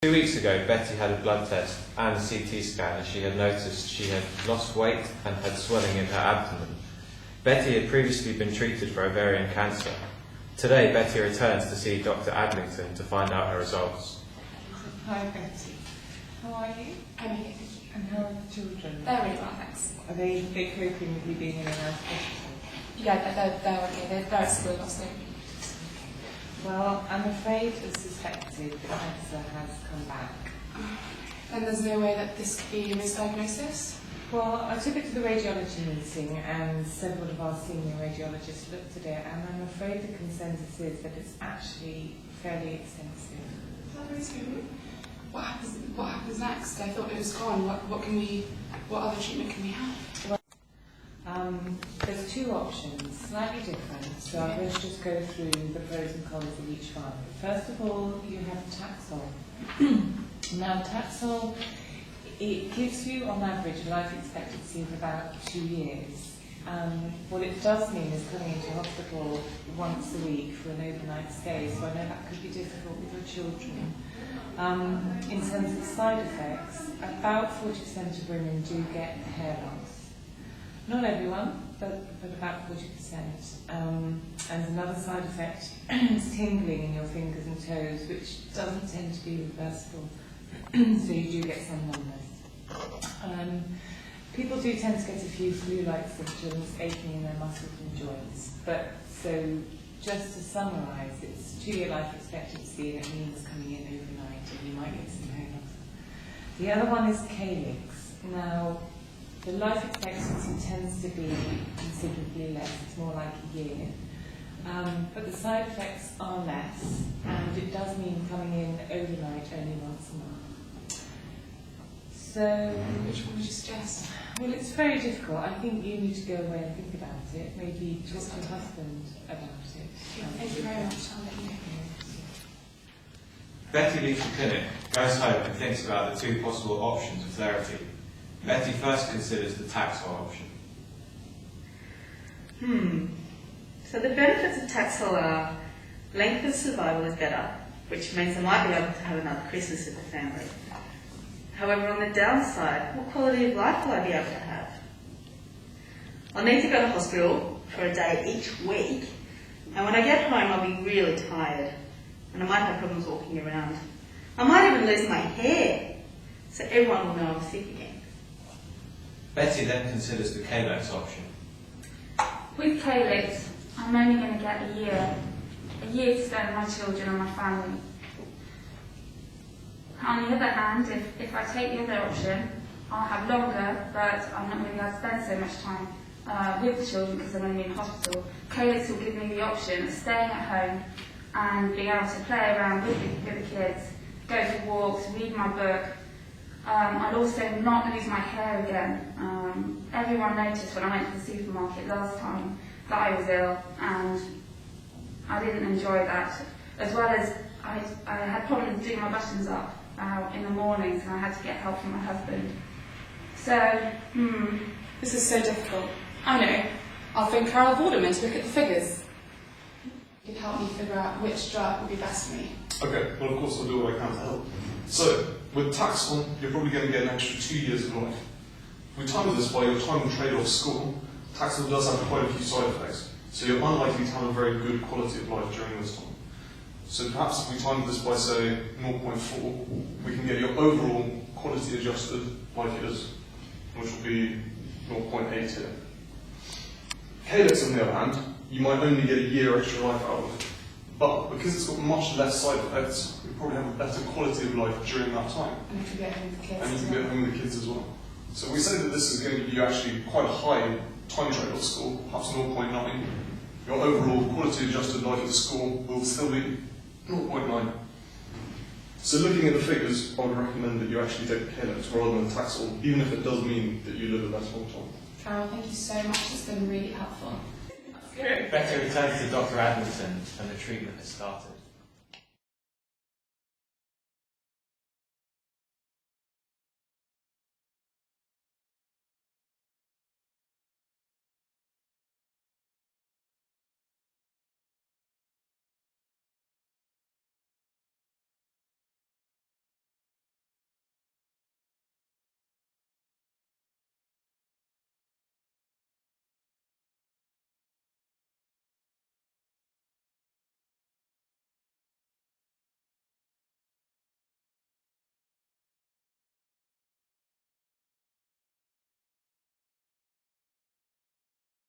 2 weeks ago, Betty had a blood test and a CT scan as she had noticed she had lost weight and had swelling in her abdomen. Betty had previously been treated for ovarian cancer. Today, Betty returns to see Dr. Adlington to find out her results. Hi Betty, how are you? I'm here, thank you. And how are the children? They're really well, thanks. Are they coping with you being in and out of hospital? Yeah, they're okay. They're at school also. Well, I'm afraid as suspected, the cancer has come back. And there's no way that this could be a misdiagnosis? Well, I took it to the radiology meeting and several of our senior radiologists looked at it, and I'm afraid the consensus is that it's actually fairly extensive. Is that very scary? What happens next? I thought it was gone. What other treatment can we have? There's two options, slightly different, so I'm going to just go through the pros and cons of each one. First of all, you have Taxol. Now, Taxol, it gives you, on average, a life expectancy of about 2 years. What it does mean is coming into hospital once a week for an overnight stay, so I know that could be difficult with your children. In terms of side effects, about 40% of women do get hair loss. Not everyone, but about 40%. And another side effect is tingling in your fingers and toes, which doesn't tend to be reversible, so you do get some numbness. People do tend to get a few flu-like symptoms, aching in their muscles and joints. But so, just to summarise, it's 2-year life expectancy, and it means coming in overnight, and you might get some hair loss. The other one is calyx. Now, the life expectancy tends to be considerably less, it's more like a year. But the side effects are less, and it does mean coming in overnight only once a month. So, Which one would you suggest? well, it's very difficult. I think you need to go away and think about it, maybe talk to your husband about it. Thank you very much. I'll let you know. Betty leaves the clinic, goes home and thinks about the two possible options of therapy. Betty first considers the Taxol option. So the benefits of Taxol are length of survival is better, which means I might be able to have another Christmas with the family. However, on the downside, what quality of life will I be able to have? I'll need to go to hospital for a day each week, and when I get home I'll be really tired, and I might have problems walking around. I might even lose my hair, so everyone will know I'm sick again. Betty then considers the Calyx option. With Calyx, I'm only going to get a year to spend with my children and my family. On the other hand, if I take the other option, I'll have longer, but I'm not going to be able to spend so much time with the children because I'm going to be in hospital. Calyx will give me the option of staying at home and being able to play around with the kids, go for walks, read my book. I'll also not lose my hair again. Everyone noticed when I went to the supermarket last time that I was ill, and I didn't enjoy that. As well as I had problems doing my buttons up in the mornings, and I had to get help from my husband. So, This is so difficult. I know. I'll phone Carol Vorderman to look at the figures. You could help me figure out which drug would be best for me. Okay, well of course I'll do what I can to help. So, with Taxol, you're probably going to get an extra 2 years of life. If we time this by your time and trade off school, Taxol does have quite a few side effects, so you're unlikely to have a very good quality of life during this time. So perhaps if we time this by say 0.4, we can get your overall quality adjusted life years, which will be 0.8 here. Calyx on the other hand, you might only get a year extra life out of it. But because it's got much less side effects, you probably have a better quality of life during that time. And I could get home with the kids. And you can get home with the kids as well. So we say that this is going to give you actually quite a high time trade-off score, perhaps 0.9. Your overall quality adjusted life at the score will still be 0.9. So looking at the figures, I would recommend that you actually take Calyx rather than Taxol, even if it does mean that you live a less long time. Carol, thank you so much. It's been really helpful. Betty returns to Dr. Adlington and the treatment has started.